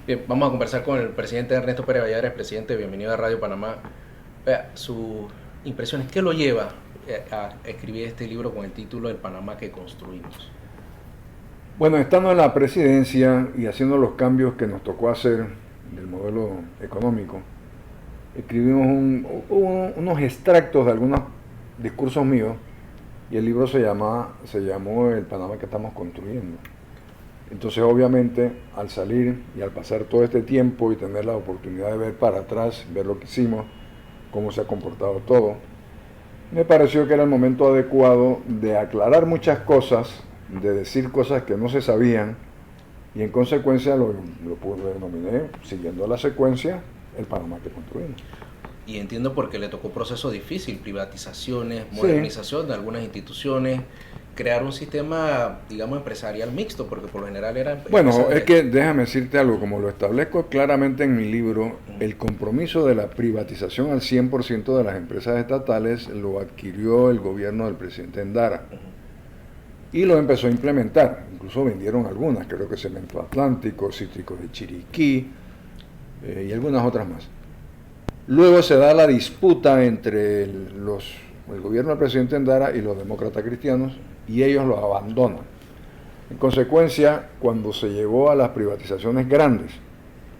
Bien, vamos a conversar con el presidente Ernesto Pérez Valladares, presidente, bienvenido a Radio Panamá. Vea, sus impresiones, ¿qué lo lleva a escribir este libro con el título El Panamá que construimos? Bueno, estando en la presidencia y haciendo los cambios que nos tocó hacer del modelo económico, escribimos unos extractos de algunos discursos míos y el libro se llamó El Panamá que estamos construyendo. Entonces, obviamente, al salir y al pasar todo este tiempo y tener la oportunidad de ver para atrás, ver lo que hicimos, cómo se ha comportado todo, me pareció que era el momento adecuado de aclarar muchas cosas, de decir cosas que no se sabían, y en consecuencia lo denominé, siguiendo la secuencia, el Panamá que construimos. Y entiendo porque le tocó proceso difícil, privatizaciones, Sí. modernización de algunas instituciones, crear un sistema, digamos, empresarial mixto, porque por lo general era empresa Bueno, es de... que déjame decirte algo, como lo establezco claramente en mi libro, el compromiso de la privatización al 100% de las empresas estatales lo adquirió el gobierno del presidente Endara y lo empezó a implementar. Incluso vendieron algunas, creo que Cemento Atlántico, Cítricos de Chiriquí y algunas otras más. Luego se da la disputa entre el gobierno del presidente Endara y los demócratas cristianos y ellos lo abandonan. En consecuencia, cuando se llegó a las privatizaciones grandes,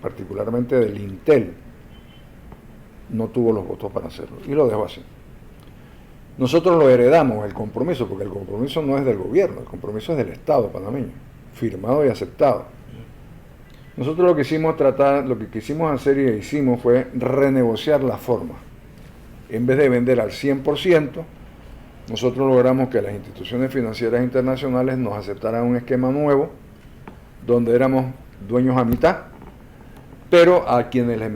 particularmente del Intel, no tuvo los votos para hacerlo y lo dejó así. Nosotros lo heredamos, el compromiso, porque el compromiso no es del gobierno, el compromiso es del Estado panameño, firmado y aceptado. Nosotros lo que quisimos hacer y hicimos fue renegociar la forma. En vez de vender al 100%, nosotros logramos que las instituciones financieras internacionales nos aceptaran un esquema nuevo, donde éramos dueños a mitad, pero a quienes le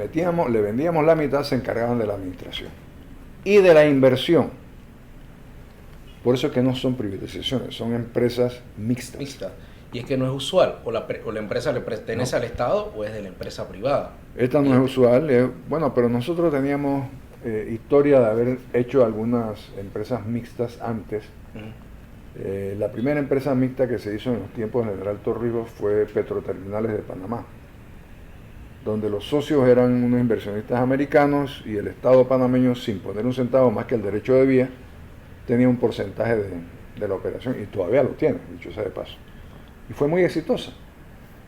vendíamos la mitad se encargaban de la administración y de la inversión. Por eso es que no son privatizaciones, son empresas mixtas. mixta. Y es que no es usual, o la empresa le pertenece No, al Estado o es de la empresa privada. esta no es usual, bueno, pero nosotros teníamos historia de haber hecho algunas empresas mixtas antes. La primera empresa mixta que se hizo en los tiempos del General Torrijos fue Petroterminales de Panamá, donde los socios eran unos inversionistas americanos y el Estado panameño, sin poner un centavo más que el derecho de vía, tenía un porcentaje de la operación y todavía lo tiene, dicho sea de paso. Y fue muy exitosa.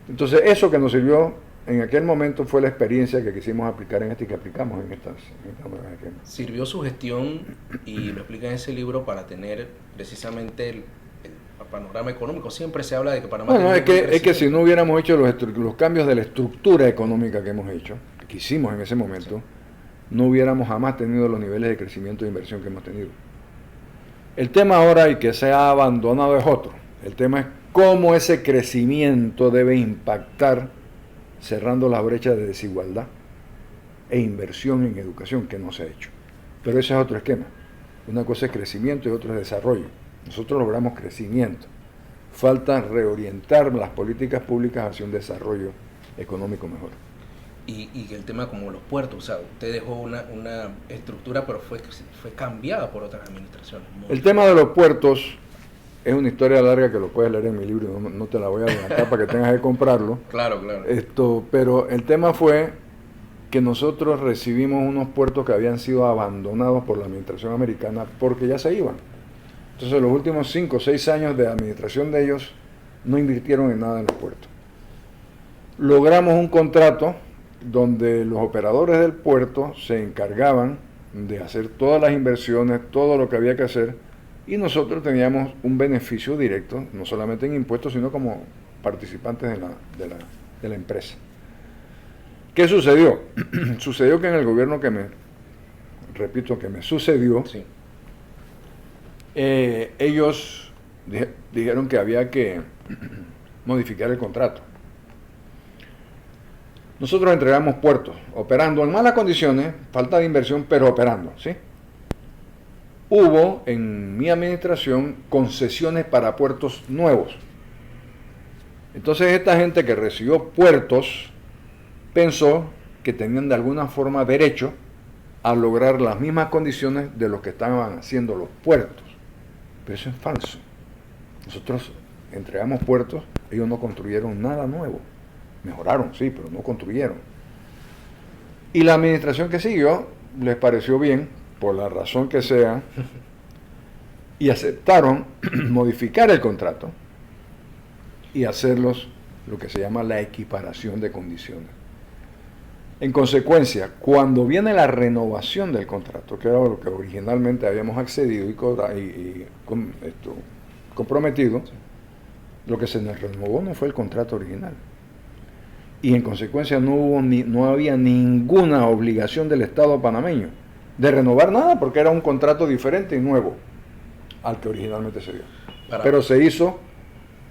Entonces, eso que nos sirvió en aquel momento fue la experiencia que quisimos aplicar en este y que aplicamos en estas nuevas esquemas. Sirvió su gestión, y lo explica en ese libro, para tener precisamente el panorama económico. Siempre se habla de que Panamá Bueno, tiene un buen es que si crecimiento. no hubiéramos hecho los cambios de la estructura económica que hemos hecho, que hicimos en ese momento, no hubiéramos jamás tenido los niveles de crecimiento e inversión que hemos tenido. El tema ahora y que se ha abandonado es otro. El tema es cómo ese crecimiento debe impactar cerrando las brechas de desigualdad e inversión en educación que no se ha hecho. Pero ese es otro esquema. Una cosa es crecimiento y otra es desarrollo. Nosotros logramos crecimiento. Falta reorientar las políticas públicas hacia un desarrollo económico mejor. Y el tema como los puertos, o sea, usted dejó una estructura, pero fue cambiada por otras administraciones. El tema de los puertos es una historia larga que lo puedes leer en mi libro, no te la voy a adelantar para que tengas que comprarlo. Claro, claro. Pero el tema fue que nosotros recibimos unos puertos que habían sido abandonados por la administración americana porque ya se iban. Entonces los últimos 5 o 6 años de administración de ellos no invirtieron en nada en los puertos. Logramos un contrato donde los operadores del puerto se encargaban de hacer todas las inversiones, todo lo que había que hacer, y nosotros teníamos un beneficio directo, no solamente en impuestos, sino como participantes de la empresa. ¿Qué sucedió? Sucedió que en el gobierno repito, que me sucedió, Sí. ellos dijeron que había que modificar el contrato. Nosotros entregamos puertos, operando en malas condiciones, falta de inversión, pero operando, ¿sí? Hubo en mi administración concesiones para puertos nuevos. Entonces esta gente que recibió puertos pensó que tenían de alguna forma derecho a lograr las mismas condiciones de los que estaban haciendo los puertos. Pero eso es falso. Nosotros entregamos puertos, ellos no construyeron nada nuevo. Mejoraron, sí, pero no construyeron. Y la administración que siguió les pareció bien, por la razón que sea, y aceptaron modificar el contrato y hacerlos lo que se llama la equiparación de condiciones. En consecuencia, cuando viene la renovación del contrato, que era lo que originalmente habíamos accedido y comprometido, lo que se nos renovó no fue el contrato original. Y en consecuencia no había ninguna obligación del Estado panameño de renovar nada, porque era un contrato diferente y nuevo al que originalmente se dio. Pero se hizo,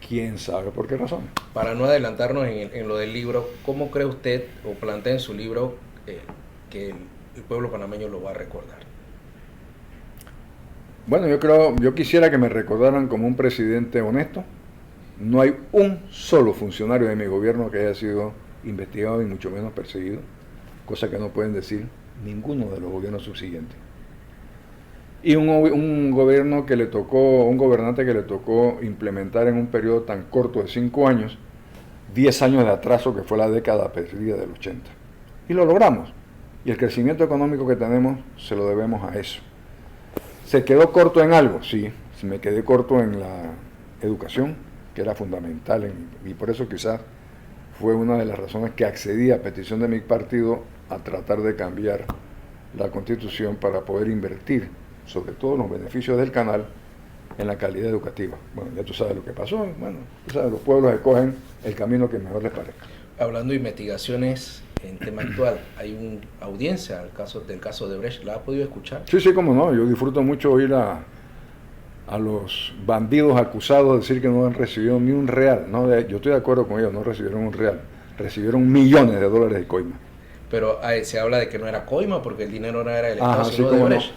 quién sabe por qué razón. Para no adelantarnos en lo del libro, ¿cómo cree usted o plantea en su libro que el pueblo panameño lo va a recordar? Bueno, yo quisiera que me recordaran como un presidente honesto. No hay un solo funcionario de mi gobierno que haya sido investigado y mucho menos perseguido, cosa que no pueden decir ninguno de los gobiernos subsiguientes. Y un gobernante que le tocó implementar en un periodo tan corto de 5 años, 10 años de atraso que fue la década perdida del 80. Y lo logramos. Y el crecimiento económico que tenemos se lo debemos a eso. ¿Se quedó corto en algo? Sí, me quedé corto en la educación, que era fundamental, y por eso quizás fue una de las razones que accedí a petición de mi partido a tratar de cambiar la Constitución para poder invertir, sobre todo los beneficios del canal, en la calidad educativa. Bueno, ya tú sabes lo que pasó, bueno, tú sabes, los pueblos escogen el camino que mejor les parezca. Hablando de investigaciones en tema actual, hay una audiencia del caso de Brecht, ¿la ha podido escuchar? Sí, cómo no, yo disfruto mucho oír a los bandidos acusados de decir que no han recibido ni un real. Yo estoy de acuerdo con ellos, no recibieron un real, recibieron millones de dólares de coima. Pero se habla de que no era coima porque el dinero no era del Estado, sino de Brecht.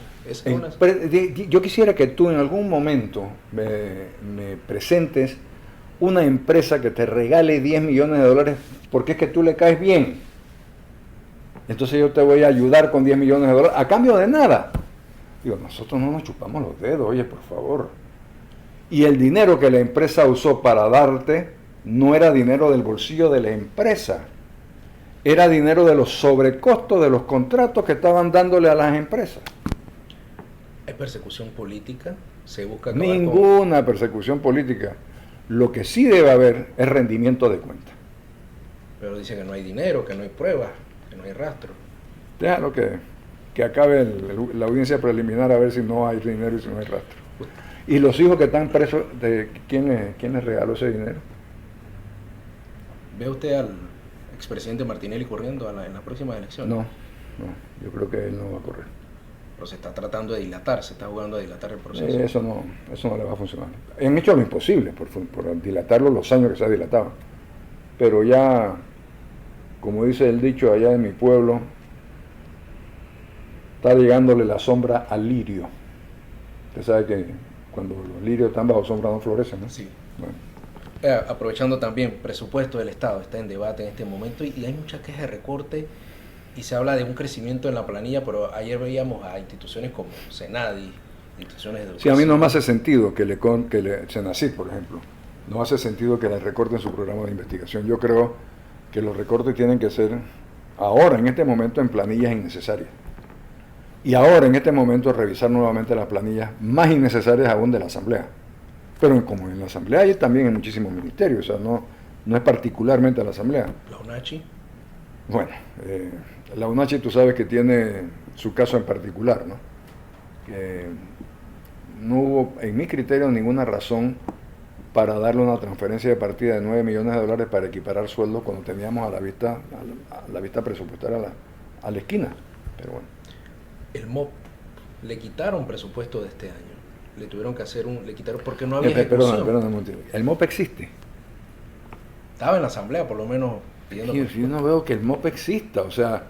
Yo quisiera que tú en algún momento me presentes una empresa que te regale 10 millones de dólares porque es que tú le caes bien. Entonces yo te voy a ayudar con 10 millones de dólares a cambio de nada. Digo, nosotros no nos chupamos los dedos, oye, por favor. Y el dinero que la empresa usó para darte no era dinero del bolsillo de la empresa, era dinero de los sobrecostos de los contratos que estaban dándole a las empresas. ¿Hay persecución política? ¿Se busca ninguna persecución política? Lo que sí debe haber es rendimiento de cuenta. Pero dicen que no hay dinero, que no hay pruebas, que no hay rastro. Déjalo que acabe la audiencia preliminar a ver si no hay dinero y si no hay rastro. ¿Y los hijos que están presos, quién les regaló ese dinero? ¿Ve usted al expresidente Martinelli corriendo en las próximas elecciones? No, yo creo que él no va a correr. Pero se está tratando de dilatar, se está jugando a dilatar el proceso. Eso no le va a funcionar. Han hecho lo imposible por dilatarlo los años que se ha dilatado. Pero ya, como dice el dicho allá en mi pueblo, está llegándole la sombra al lirio. Usted sabe que cuando los lirios están bajo sombra no florecen, ¿no? Sí. Bueno. Aprovechando también, presupuesto del Estado está en debate en este momento y hay muchas quejas de recorte y se habla de un crecimiento en la planilla, pero ayer veíamos a instituciones como Senadi, instituciones de educación. Sí, a mí no me hace sentido Senacid, por ejemplo, no hace sentido que le recorten su programa de investigación. Yo creo que los recortes tienen que ser ahora, en este momento, en planillas innecesarias. Y ahora, en este momento, revisar nuevamente las planillas más innecesarias aún de la Asamblea. Pero como en la Asamblea hay también en muchísimos ministerios, o sea, no es particularmente la Asamblea. ¿La UNACHI? Bueno, la UNACHI tú sabes que tiene su caso en particular, ¿no? Que no hubo, en mi criterio, ninguna razón para darle una transferencia de partida de 9 millones de dólares para equiparar sueldos cuando teníamos a la vista presupuestaria a la esquina. Pero bueno. El MOP, le quitaron presupuesto de este año. Le tuvieron que hacer le quitaron porque no había ejecución. Perdón, el MOP existe. Estaba en la Asamblea, por lo menos, pidiendo... Yo no veo que el MOP exista, o sea,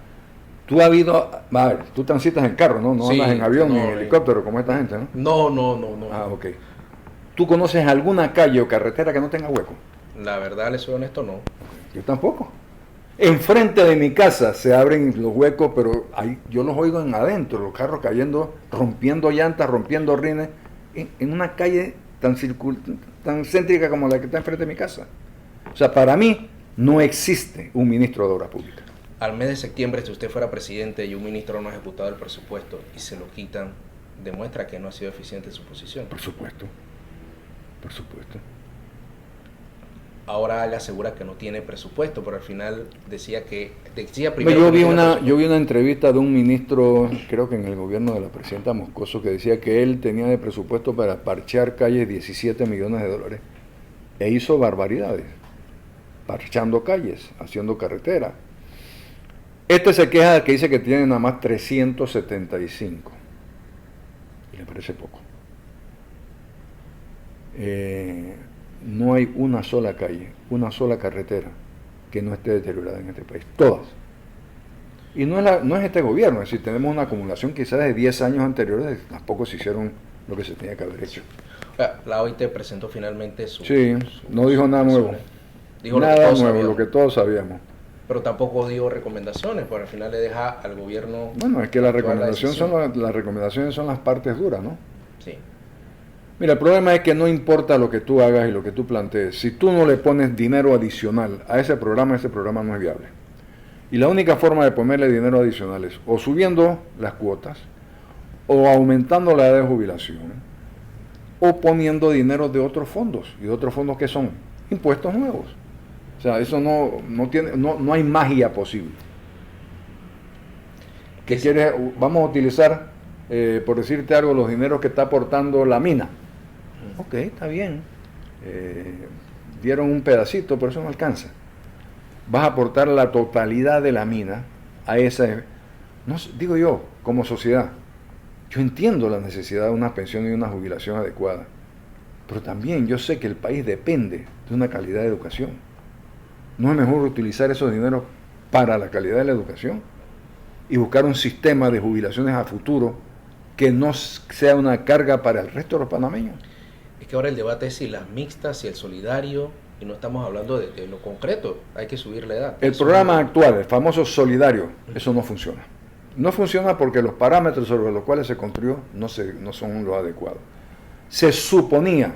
tú transitas en carro, ¿no? No sí, andas en avión ni en helicóptero como esta gente, ¿no? No. Ah, ok. ¿Tú conoces alguna calle o carretera que no tenga hueco? La verdad, les soy honesto, no. Yo tampoco. Enfrente de mi casa se abren los huecos, pero yo los oigo en adentro, los carros cayendo, rompiendo llantas, rompiendo rines, en una calle tan céntrica como la que está enfrente de mi casa. O sea, para mí, No existe un ministro de Obras Públicas. Al mes de septiembre, si usted fuera presidente y un ministro no ha ejecutado el presupuesto y se lo quitan, demuestra que no ha sido eficiente en su posición. Por supuesto, por supuesto. Ahora él asegura que no tiene presupuesto, pero al final decía primero... Yo vi una entrevista de un ministro, creo que en el gobierno de la presidenta Moscoso, que decía que él tenía de presupuesto para parchear calles 17 millones de dólares. E hizo barbaridades, parchando calles, haciendo carretera. Este se queja de que dice que tiene nada más 375. Y le parece poco. No hay una sola calle, una sola carretera que no esté deteriorada en este país. Todas. Y no es este gobierno, es decir, tenemos una acumulación quizás de 10 años anteriores, tampoco se hicieron lo que se tenía que haber hecho. La OIT presentó finalmente no dijo nada nuevo. Dijo nada nuevo, lo que todos sabíamos. Pero tampoco dio recomendaciones, porque al final le deja al gobierno... Bueno, es que las recomendaciones son las partes duras, ¿no? Sí. Mira, el problema es que no importa lo que tú hagas y lo que tú plantees, si tú no le pones dinero adicional a ese programa no es viable. Y la única forma de ponerle dinero adicional es o subiendo las cuotas, o aumentando la edad de jubilación, o poniendo dinero de otros fondos. ¿Y de otros fondos qué son? Impuestos nuevos. O sea, eso no hay magia posible. ¿Qué quieres? Vamos a utilizar, por decirte algo, los dineros que está aportando la mina. Ok, está bien. Dieron un pedacito, pero eso no alcanza. Vas a aportar la totalidad de la mina a esa... No, digo yo, como sociedad, yo entiendo la necesidad de una pensión y una jubilación adecuada, pero también yo sé que el país depende de una calidad de educación. ¿No es mejor utilizar esos dineros para la calidad de la educación y buscar un sistema de jubilaciones a futuro que no sea una carga para el resto de los panameños? Es que ahora el debate es si las mixtas, si el solidario, y no estamos hablando de lo concreto, hay que subir la edad. El programa actual, el famoso solidario, eso no funciona. No funciona porque los parámetros sobre los cuales se construyó no son los adecuados. Se suponía,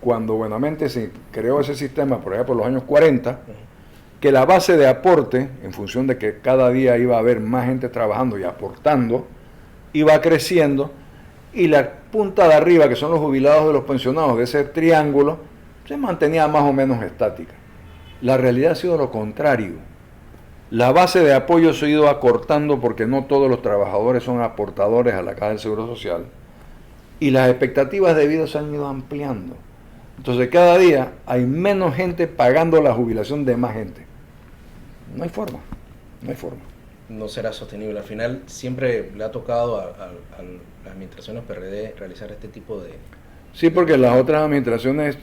cuando buenamente se creó ese sistema, por allá por los años 40, que la base de aporte, en función de que cada día iba a haber más gente trabajando y aportando, iba creciendo, y la punta de arriba, que son los jubilados de los pensionados de ese triángulo, se mantenía más o menos estática. La realidad ha sido lo contrario. La base de apoyo se ha ido acortando porque no todos los trabajadores son aportadores a la Caja del Seguro Social, y las expectativas de vida se han ido ampliando. Entonces cada día hay menos gente pagando la jubilación de más gente. No hay forma, no hay forma. No será sostenible. Al final siempre le ha tocado a las administraciones PRD realizar este tipo de... Sí, porque las otras administraciones,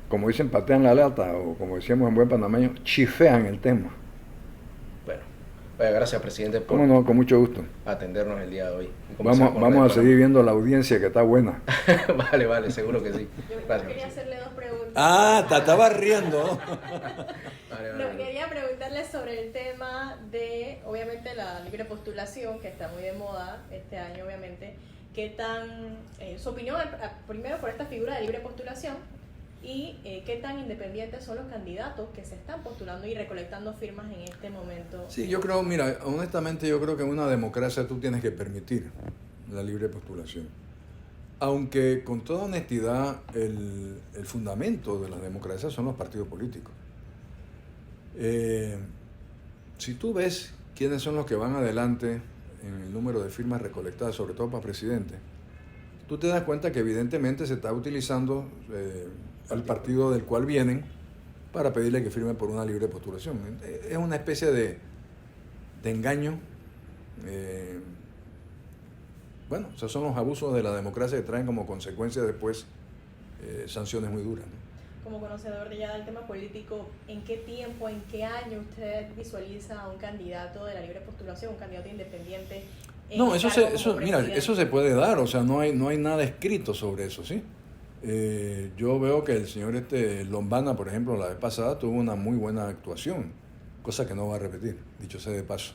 como dicen, patean la lata, o como decíamos en buen panameño, chifean el tema. Bueno, gracias, presidente, por ¿Cómo no? Con mucho gusto. atendernos el día de hoy. Vamos a seguir viendo la audiencia, que está buena. Vale, seguro que sí. Yo quería hacerle dos preguntas. Te estaba riendo. Quería preguntarle sobre el tema de, obviamente, la libre postulación, que está muy de moda este año, obviamente. ¿Qué tan, su opinión, primero por esta figura de libre postulación, y qué tan independientes son los candidatos que se están postulando y recolectando firmas en este momento? Sí, yo creo, mira, honestamente yo creo que en una democracia tú tienes que permitir la libre postulación. Aunque con toda honestidad el fundamento de la democracia son los partidos políticos. Si tú ves quiénes son los que van adelante en el número de firmas recolectadas, sobre todo para presidente, tú te das cuenta que evidentemente se está utilizando al partido del cual vienen para pedirle que firme por una libre postulación. Es una especie de engaño. Bueno, esos son los abusos de la democracia que traen como consecuencia después sanciones muy duras, ¿no? Como conocedor de ya del tema político, ¿en qué tiempo, en qué año usted visualiza a un candidato de la libre postulación, un candidato independiente? No, eso se puede dar, o sea, no hay nada escrito sobre eso, ¿sí? Yo veo que el señor Lombana, por ejemplo, la vez pasada tuvo una muy buena actuación, cosa que no va a repetir, dicho sea de paso.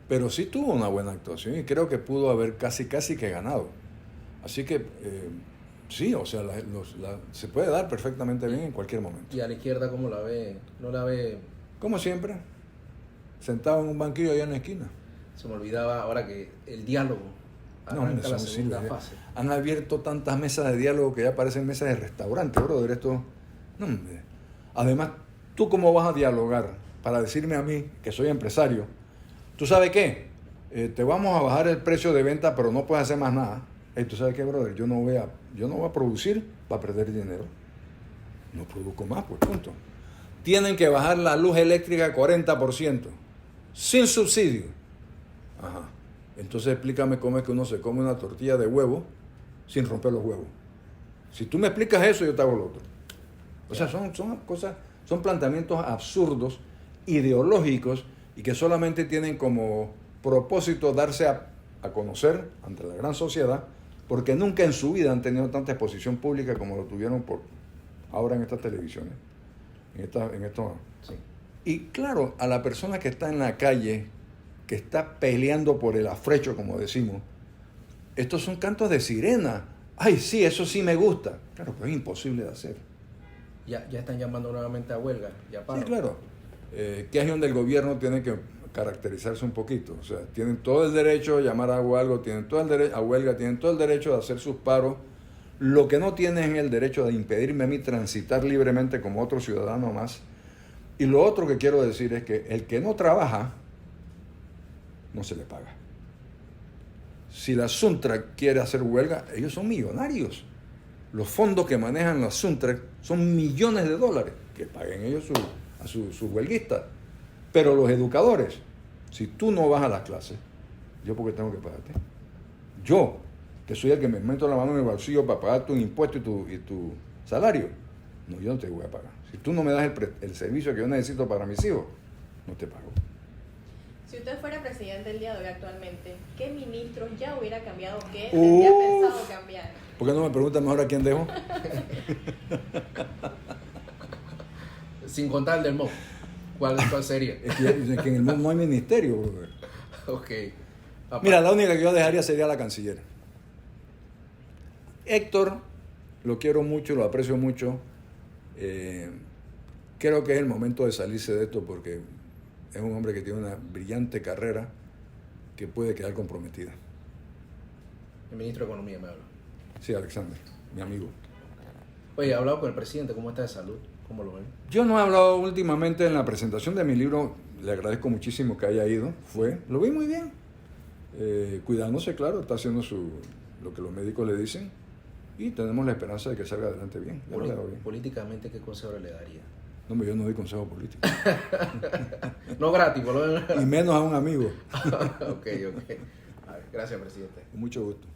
Pero sí tuvo una buena actuación y creo que pudo haber casi que ganado. Así que sí, o sea, se puede dar perfectamente bien en cualquier momento. ¿Y a la izquierda cómo la ve? ¿No la ve como siempre, sentado en un banquillo allá en la esquina. Se me olvidaba ahora que el diálogo No, arranca la sí, segunda fase. han abierto tantas mesas de diálogo que ya parecen mesas de restaurante, brother. Esto, no, hombre. Además, ¿tú cómo vas a dialogar para decirme a mí, que soy empresario, tú sabes qué? Te vamos a bajar el precio de venta, pero no puedes hacer más nada. ¿Tú sabes qué, brother? Yo no voy a producir para perder dinero. No produzco más, pues punto. Tienen que bajar la luz eléctrica 40%, sin subsidio. Ajá. Entonces explícame cómo es que uno se come una tortilla de huevo sin romper los huevos. Si tú me explicas eso, yo te hago lo otro. O sea, son cosas, son planteamientos absurdos, ideológicos, y que solamente tienen como propósito darse a conocer ante la gran sociedad, porque nunca en su vida han tenido tanta exposición pública como lo tuvieron ahora en estas televisiones. Sí. Y claro, a la persona que está en la calle, que está peleando por el afrecho, como decimos, estos son cantos de sirena. Ay, sí, eso sí me gusta. Claro, pero es imposible de hacer. Ya están llamando nuevamente a huelga. Ya Sí, claro. Que es donde el gobierno tiene que caracterizarse un poquito. O sea, tienen todo el derecho a llamar a huelga, tienen todo el derecho de hacer sus paros. Lo que no tienen es el derecho de impedirme a mí transitar libremente como otro ciudadano más. Y lo otro que quiero decir es que el que no trabaja, no se le paga. Si la Suntrack quiere hacer huelga, ellos son millonarios. Los fondos que manejan la Suntrack son millones de dólares, que paguen ellos a sus huelguistas. Pero los educadores, si tú no vas a las clases, ¿yo por qué tengo que pagarte? Yo, que soy el que me meto la mano en el bolsillo para pagar tu impuesto y tu salario, no, yo no te voy a pagar. Si tú no me das el servicio que yo necesito para mis hijos, no te pago. Si usted fuera presidente el día de hoy actualmente, ¿qué ministros ya hubiera cambiado? ¿Qué tendría pensado cambiar? ¿Por qué no me preguntas mejor a quién dejo? Sin contar el del MOP. ¿Cuál sería? Es que en el mundo no hay ministerio, brother. Ok. Papá. Mira, la única que yo dejaría sería la canciller. Héctor, lo quiero mucho, lo aprecio mucho. Creo que es el momento de salirse de esto porque es un hombre que tiene una brillante carrera que puede quedar comprometida. El ministro de Economía me habla. Sí, Alexander, mi amigo. Oye, ¿he hablado con el presidente? ¿Cómo está de salud? ¿Cómo lo ven? Yo no he hablado últimamente en la presentación de mi libro, le agradezco muchísimo que haya ido, lo vi muy bien, cuidándose, claro, está haciendo lo que los médicos le dicen y tenemos la esperanza de que salga adelante bien. Políticamente, ¿qué consejo le daría? No, yo no doy consejo político. No gratis, por lo menos. Y menos a un amigo. Ok. A ver, gracias, presidente. Con mucho gusto.